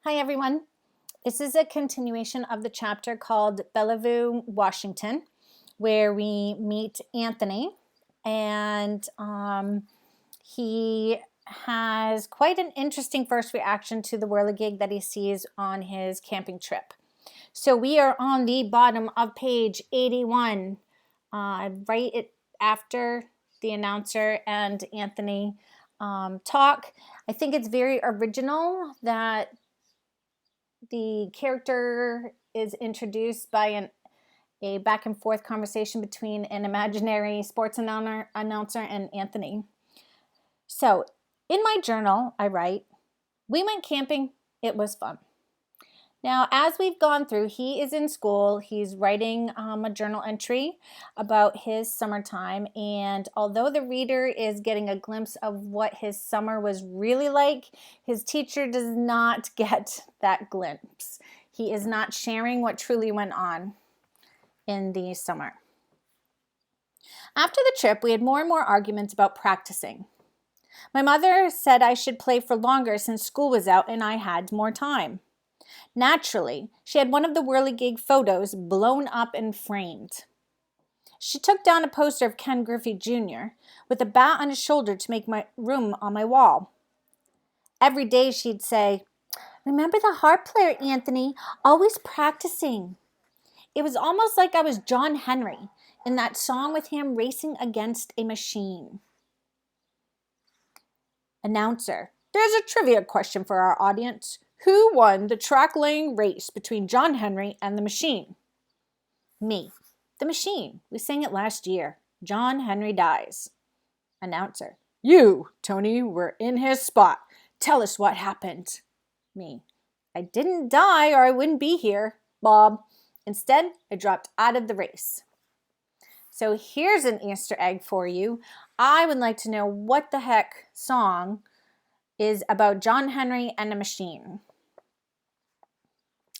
Hi, everyone. This is a continuation of the chapter called Bellevue, Washington, where we meet Anthony, and he has quite an interesting first reaction to the whirligig that he sees on his camping trip. So we are on the bottom of page 81, right after the announcer and Anthony talk. I think it's very original that the character is introduced by a back and forth conversation between an imaginary sports announcer and Anthony. So, in my journal, I write, "We went camping. It was fun." Now, as we've gone through, he is in school. He's writing a journal entry about his summertime. And although the reader is getting a glimpse of what his summer was really like, his teacher does not get that glimpse. He is not sharing what truly went on in the summer. After the trip, we had more and more arguments about practicing. My mother said I should play for longer since school was out and I had more time. Naturally, she had one of the whirligig photos blown up and framed. She took down a poster of Ken Griffey Jr. with a bat on his shoulder to make my room on my wall. Every day she'd say, "Remember the harp player, Anthony, always practicing." It was almost like I was John Henry in that song with him racing against a machine. Announcer: "There's a trivia question for our audience. Who won the track laying race between John Henry and the machine?" Me: "The machine. We sang it last year. John Henry dies." Announcer: "You, Tony, were in his spot. Tell us what happened." Me: "I didn't die or I wouldn't be here, Bob. Instead, I dropped out of the race." So here's an Easter egg for you. I would like to know what the heck song is about John Henry and a machine.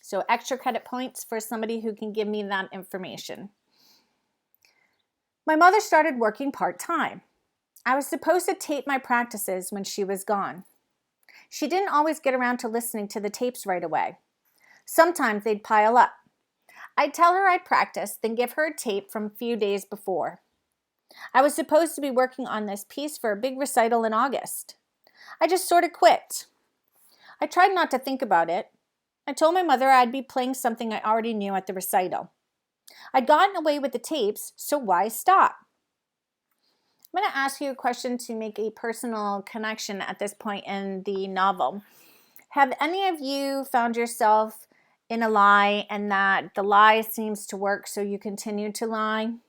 So extra credit points for somebody who can give me that information. My mother started working part-time. I was supposed to tape my practices when she was gone. She didn't always get around to listening to the tapes right away. Sometimes they'd pile up. I'd tell her I'd practice, then give her a tape from a few days before. I was supposed to be working on this piece for a big recital in August. I just sort of quit. I tried not to think about it. I told my mother I'd be playing something I already knew at the recital. I'd gotten away with the tapes, so why stop? I'm going to ask you a question to make a personal connection at this point in the novel. Have any of you found yourself in a lie and that the lie seems to work, so you continue to lie?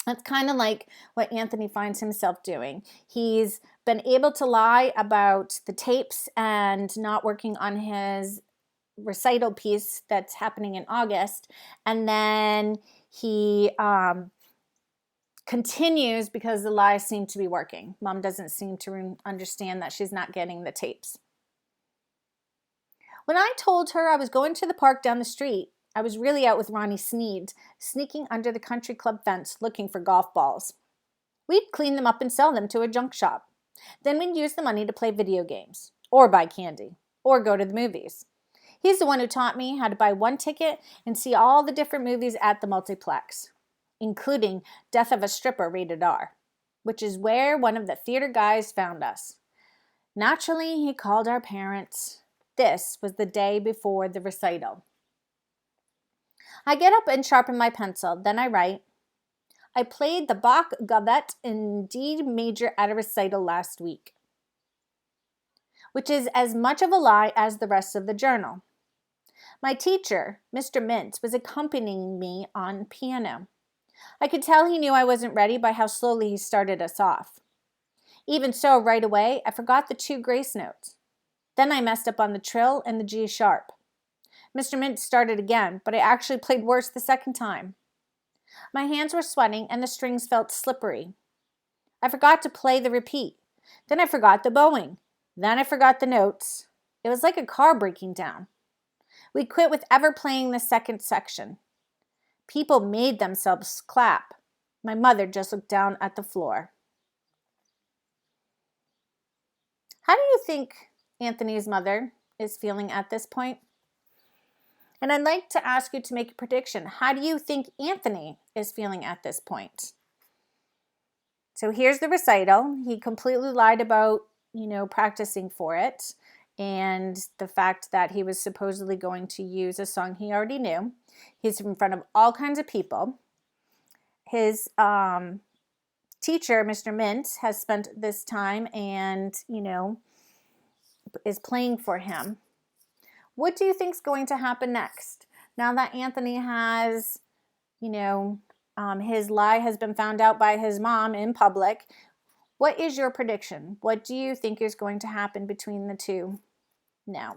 That's kind of like what Anthony finds himself doing. He's been able to lie about the tapes and not working on his recital piece that's happening in August, and then he continues because the lies seem to be working. Mom doesn't seem to understand that she's not getting the tapes. When I told her I was going to the park down the street, I was really out with Ronnie Sneed, sneaking under the country club fence looking for golf balls. We'd clean them up and sell them to a junk shop. Then we'd use the money to play video games, or buy candy, or go to the movies. He's the one who taught me how to buy one ticket and see all the different movies at the multiplex, including Death of a Stripper rated R, which is where one of the theater guys found us. Naturally, he called our parents. This was the day before the recital. I get up and sharpen my pencil. Then I write, "I played the Bach Gavotte in D major at a recital last week," which is as much of a lie as the rest of the journal. My teacher, Mr. Mintz, was accompanying me on piano. I could tell he knew I wasn't ready by how slowly he started us off. Even so, right away, I forgot the 2 grace notes. Then I messed up on the trill and the G sharp. Mr. Mintz started again, but I actually played worse the second time. My hands were sweating and the strings felt slippery. I forgot to play the repeat. Then I forgot the bowing. Then I forgot the notes. It was like a car breaking down. We quit with ever playing the second section. People made themselves clap. My mother just looked down at the floor. How do you think Anthony's mother is feeling at this point? And I'd like to ask you to make a prediction. How do you think Anthony is feeling at this point? So here's the recital. He completely lied about, practicing for it and the fact that he was supposedly going to use a song he already knew. He's in front of all kinds of people. His teacher, Mr. Mint, has spent this time and, is playing for him. What do you think is going to happen next? Now that Anthony has, his lie has been found out by his mom in public, what is your prediction? What do you think is going to happen between the two now?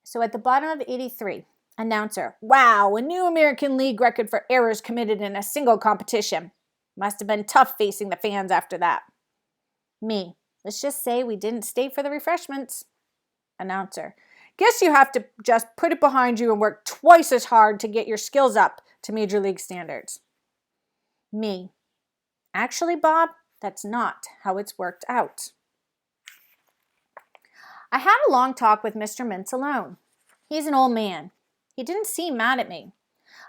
So at the bottom of 83, announcer, wow, a new American League record for errors committed in a single competition. Must have been tough facing the fans after that. Me, let's just say we didn't stay for the refreshments. Announcer, guess you have to just put it behind you and work twice as hard to get your skills up to Major League standards. Me, actually, Bob, that's not how it's worked out. I had a long talk with Mr. Mintz alone. He's an old man. He didn't seem mad at me.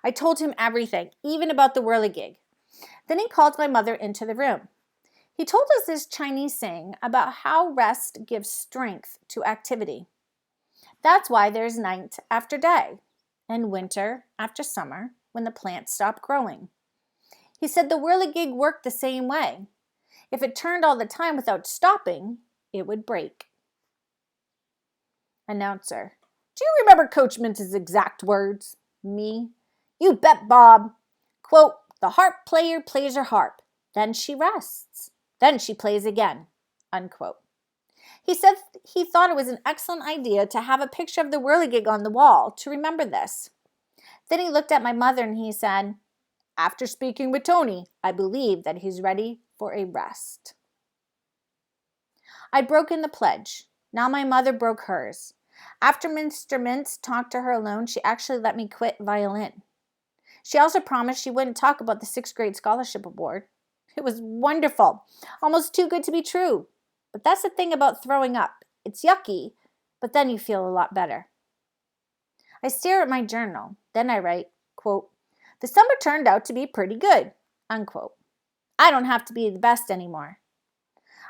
I told him everything, even about the whirligig. Then he called my mother into the room. He told us this Chinese saying about how rest gives strength to activity. That's why there's night after day and winter after summer when the plants stop growing. He said the whirligig worked the same way. If it turned all the time without stopping, it would break. Announcer, do you remember Coach Mintz's exact words? Me, you bet, Bob. Quote, the harp player plays her harp. Then she rests. Then she plays again. Unquote. He said he thought it was an excellent idea to have a picture of the whirligig on the wall to remember this. Then he looked at my mother and he said, after speaking with Tony, I believe that he's ready for a rest. I'd broken the pledge. Now my mother broke hers. After Mr. Mintz talked to her alone, she actually let me quit violin. She also promised she wouldn't talk about the 6th grade scholarship award. It was wonderful, almost too good to be true. But that's the thing about throwing up. It's yucky, but then you feel a lot better. I stare at my journal. Then I write, quote, the summer turned out to be pretty good, unquote. I don't have to be the best anymore.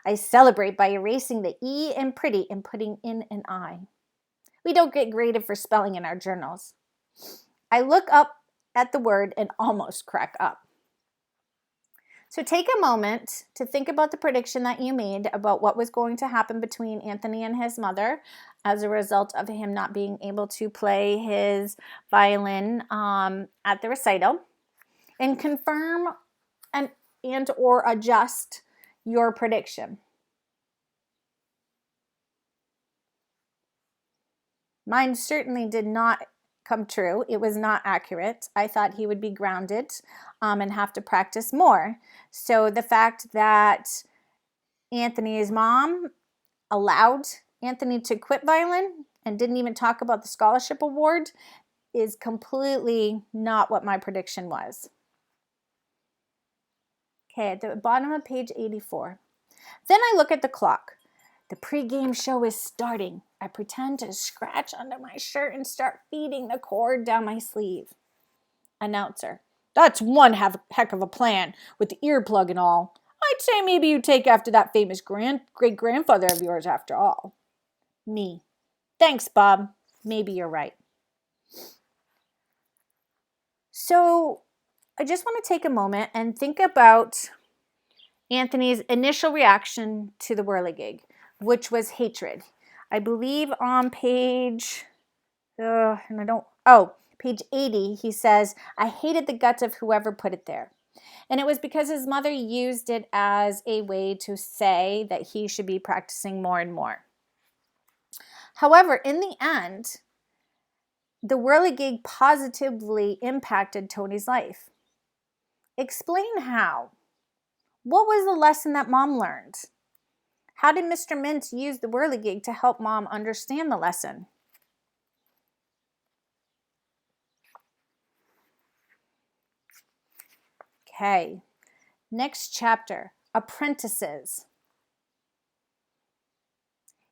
I celebrate by erasing the E in pretty and putting in an I. We don't get graded for spelling in our journals. I look up at the word and almost crack up. So take a moment to think about the prediction that you made about what was going to happen between Anthony and his mother as a result of him not being able to play his violin at the recital, and confirm and or adjust your prediction. Mine certainly did not come true. It was not accurate. I thought he would be grounded and have to practice more. So the fact that Anthony's mom allowed Anthony to quit violin and didn't even talk about the scholarship award is completely not what my prediction was. Okay, at the bottom of page 84. Then I look at the clock. The pregame show is starting. I pretend to scratch under my shirt and start feeding the cord down my sleeve. Announcer, that's one heck of a plan with the earplug and all. I'd say maybe you take after that famous great-grandfather of yours after all. Me, thanks, Bob. Maybe you're right. So I just want to take a moment and think about Anthony's initial reaction to the whirligig, which was hatred. I believe on page 80, he says, I hated the guts of whoever put it there. And it was because his mother used it as a way to say that he should be practicing more and more. However, in the end, the whirligig positively impacted Tony's life. Explain how. What was the lesson that Mom learned? How did Mr. Mintz use the whirligig to help Mom understand the lesson? Okay, Next chapter, Apprectices.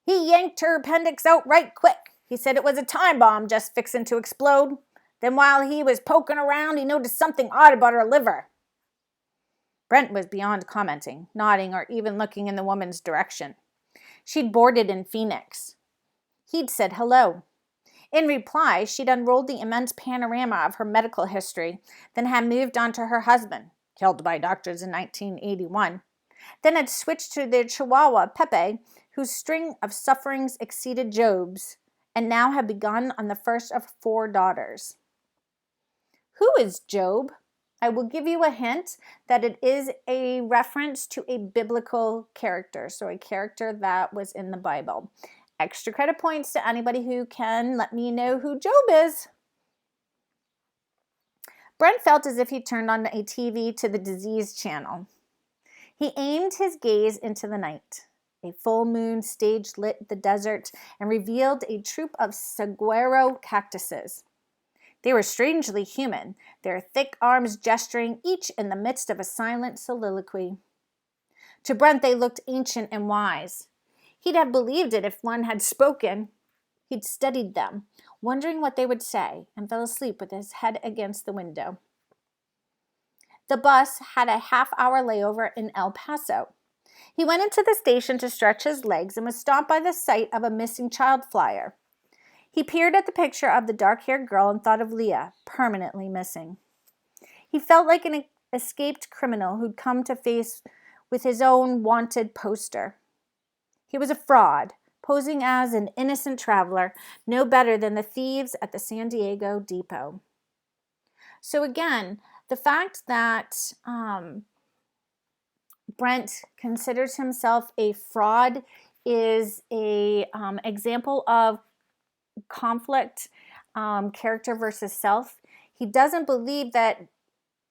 He yanked her appendix out right quick. He said it was a time bomb just fixing to explode. Then while he was poking around, he noticed something odd about her liver. Brent was beyond commenting, nodding, or even looking in the woman's direction. She'd boarded in Phoenix. He'd said hello. In reply, she'd unrolled the immense panorama of her medical history, then had moved on to her husband, killed by doctors in 1981, then had switched to their chihuahua, Pepe, whose string of sufferings exceeded Job's, and now had begun on the first of 4 daughters. Who is Job? I will give you a hint that it is a reference to a biblical character, so a character that was in the Bible. Extra credit points to anybody who can let me know who Job is. Brent felt as if he turned on a TV to the disease channel. He aimed his gaze into the night. A full moon stage lit the desert and revealed a troop of saguaro cactuses. They were strangely human, their thick arms gesturing, each in the midst of a silent soliloquy. To Brent, they looked ancient and wise. He'd have believed it if one had spoken. He'd studied them, wondering what they would say, and fell asleep with his head against the window. The bus had a half-hour layover in El Paso. He went into the station to stretch his legs and was stopped by the sight of a missing child flyer. He peered at the picture of the dark-haired girl and thought of Leah, permanently missing. He felt like an escaped criminal who'd come to face with his own wanted poster. He was a fraud, posing as an innocent traveler, no better than the thieves at the San Diego depot. So again, the fact that Brent considers himself a fraud is a example of conflict, character versus self. He doesn't believe that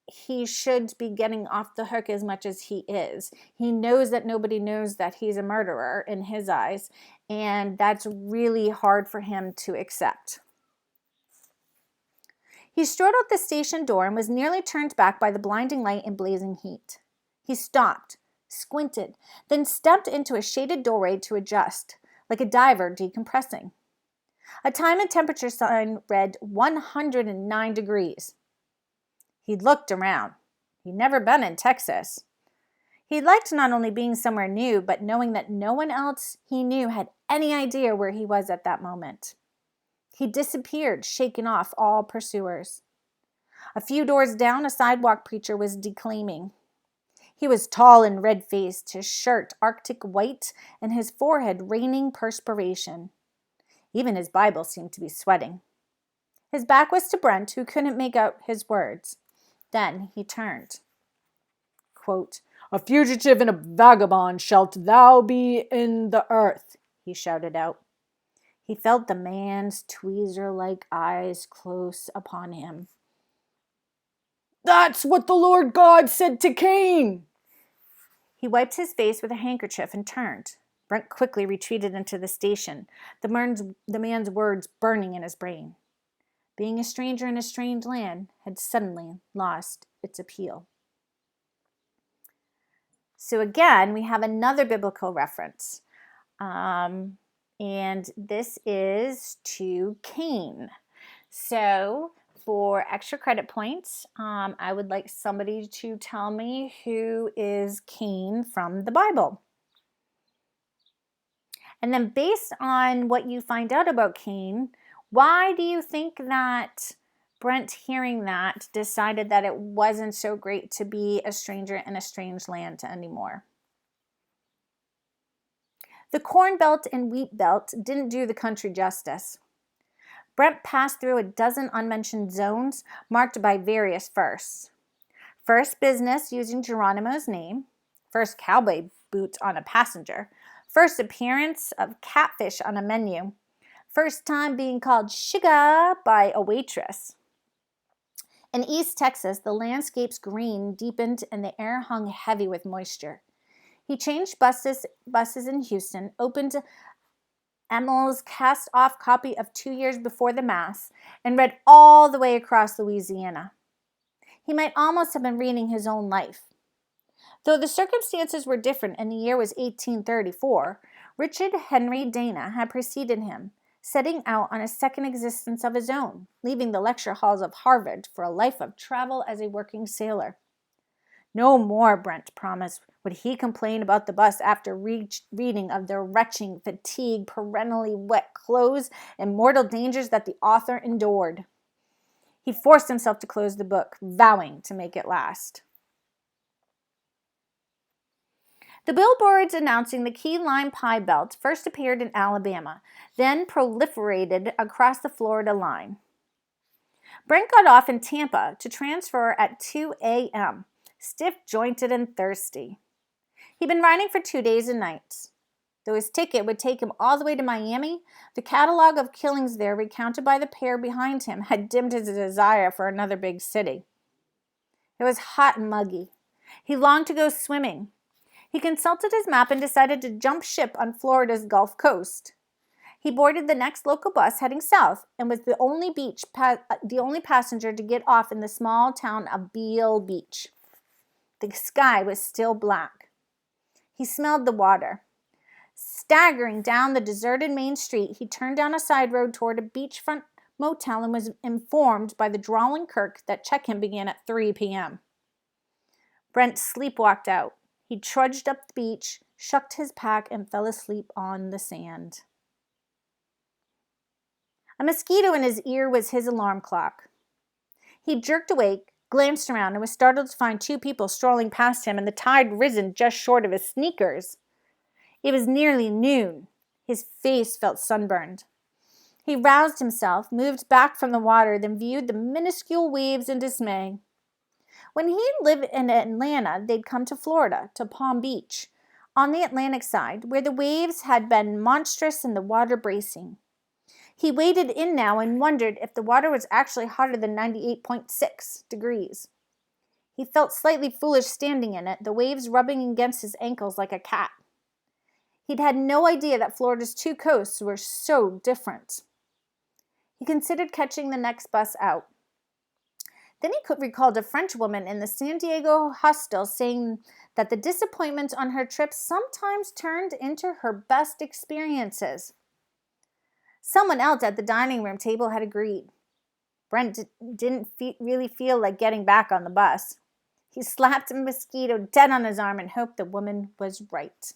he should be getting off the hook as much as he is. He knows that nobody knows that he's a murderer in his eyes, and that's really hard for him to accept. He strode out the station door and was nearly turned back by the blinding light and blazing heat. He stopped, squinted, then stepped into a shaded doorway to adjust, like a diver decompressing. A time and temperature sign read 109 degrees. He'd looked around. He'd never been in Texas. He liked not only being somewhere new, but knowing that no one else he knew had any idea where he was at that moment. He disappeared, shaking off all pursuers. A few doors down, a sidewalk preacher was declaiming. He was tall and red-faced, his shirt Arctic white, and his forehead raining perspiration. Even his Bible seemed to be sweating. His back was to Brent, who couldn't make out his words. Then he turned. Quote, "A fugitive and a vagabond shalt thou be in the earth," he shouted out. He felt the man's tweezer-like eyes close upon him. "That's what the Lord God said to Cain." He wiped his face with a handkerchief and turned. Brent quickly retreated into the station, the man's words burning in his brain. Being a stranger in a strange land had suddenly lost its appeal. So again, we have another biblical reference. And this is to Cain. So for extra credit points, I would like somebody to tell me who is Cain from the Bible. And then based on what you find out about Cain, why do you think that Brent, hearing that, decided that it wasn't so great to be a stranger in a strange land anymore? The Corn Belt and Wheat Belt didn't do the country justice. Brent passed through a dozen unmentioned zones marked by various firsts. First business using Geronimo's name, first cowboy boots on a passenger, first appearance of catfish on a menu, first time being called sugar by a waitress. In East Texas, the landscape's green deepened and the air hung heavy with moisture. He changed buses in Houston, opened Emil's cast-off copy of 2 Years Before the Mass, and read all the way across Louisiana. He might almost have been reading his own life. Though the circumstances were different and the year was 1834, Richard Henry Dana had preceded him, setting out on a second existence of his own, leaving the lecture halls of Harvard for a life of travel as a working sailor. No more, Brent promised, would he complain about the bus after reading of the retching, fatigue, perennially wet clothes, and mortal dangers that the author endured. He forced himself to close the book, vowing to make it last. The billboards announcing the key lime pie belt first appeared in Alabama, then proliferated across the Florida line. Brent got off in Tampa to transfer at 2 a.m., stiff-jointed and thirsty. He'd been riding for 2 days and nights. Though his ticket would take him all the way to Miami, the catalog of killings there recounted by the pair behind him had dimmed his desire for another big city. It was hot and muggy. He longed to go swimming. He consulted his map and decided to jump ship on Florida's Gulf Coast. He boarded the next local bus heading south and was the only passenger to get off in the small town of Beale Beach. The sky was still black. He smelled the water. Staggering down the deserted main street, he turned down a side road toward a beachfront motel and was informed by the drawling clerk that check-in began at 3 p.m. Brent sleepwalked out. He trudged up the beach, shucked his pack, and fell asleep on the sand. A mosquito in his ear was his alarm clock. He jerked awake, glanced around, and was startled to find 2 people strolling past him and the tide risen just short of his sneakers. It was nearly noon. His face felt sunburned. He roused himself, moved back from the water, then viewed the minuscule waves in dismay. When he lived in Atlanta, they'd come to Florida, to Palm Beach, on the Atlantic side, where the waves had been monstrous and the water bracing. He waded in now and wondered if the water was actually hotter than 98.6 degrees. He felt slightly foolish standing in it, the waves rubbing against his ankles like a cat. He'd had no idea that Florida's 2 coasts were so different. He considered catching the next bus out. Then he recalled a French woman in the San Diego hostel saying that the disappointments on her trips sometimes turned into her best experiences. Someone else at the dining room table had agreed. Brent didn't really feel like getting back on the bus. He slapped a mosquito dead on his arm and hoped the woman was right.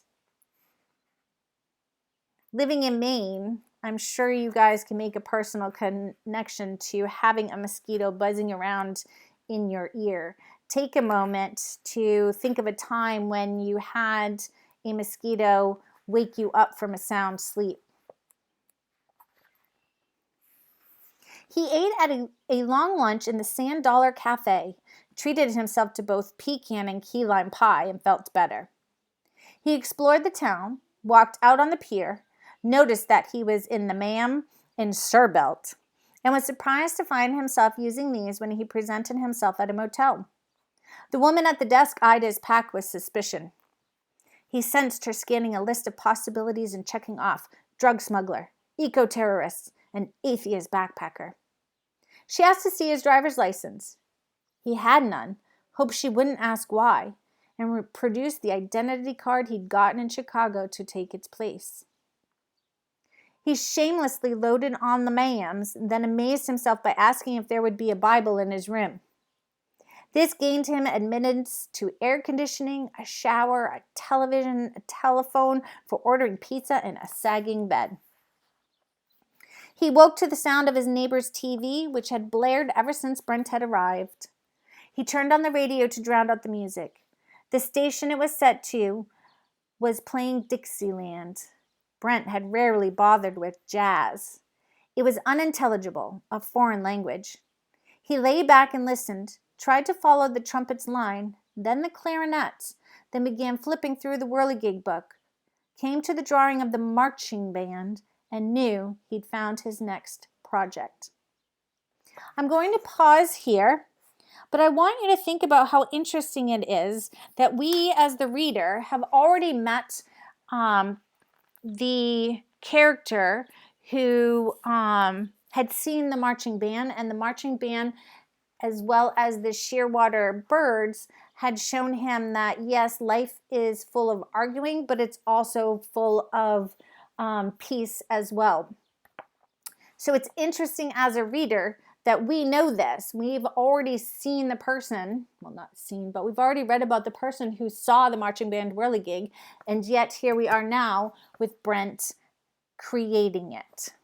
Living in Maine, I'm sure you guys can make a personal connection to having a mosquito buzzing around in your ear. Take a moment to think of a time when you had a mosquito wake you up from a sound sleep. He ate at a long lunch in the Sand Dollar Cafe, treated himself to both pecan and key lime pie, and felt better. He explored the town, walked out on the pier, noticed that he was in the ma'am and sir belt, and was surprised to find himself using these when he presented himself at a motel. The woman at the desk eyed his pack with suspicion. He sensed her scanning a list of possibilities and checking off drug smuggler, eco-terrorist, and atheist backpacker. She asked to see his driver's license. He had none, hoped she wouldn't ask why, and produced the identity card he'd gotten in Chicago to take its place. He shamelessly loaded on the ma'ams, then amazed himself by asking if there would be a Bible in his room. This gained him admittance to air conditioning, a shower, a television, a telephone for ordering pizza, and a sagging bed. He woke to the sound of his neighbor's TV, which had blared ever since Brent had arrived. He turned on the radio to drown out the music. The station it was set to was playing Dixieland. Brent had rarely bothered with jazz. It was unintelligible, a foreign language. He lay back and listened, tried to follow the trumpet's line, then the clarinets, then began flipping through the whirligig book, came to the drawing of the marching band, and knew he'd found his next project. I'm going to pause here, but I want you to think about how interesting it is that we, as the reader, have already met the character who had seen the marching band, and the marching band, as well as the Shearwater birds, had shown him that, yes, life is full of arguing, but it's also full of peace as well. So it's interesting as a reader that we know this. We've already seen the person, well, not seen, but we've already read about the person who saw the marching band whirligig, and yet here we are now with Brent creating it.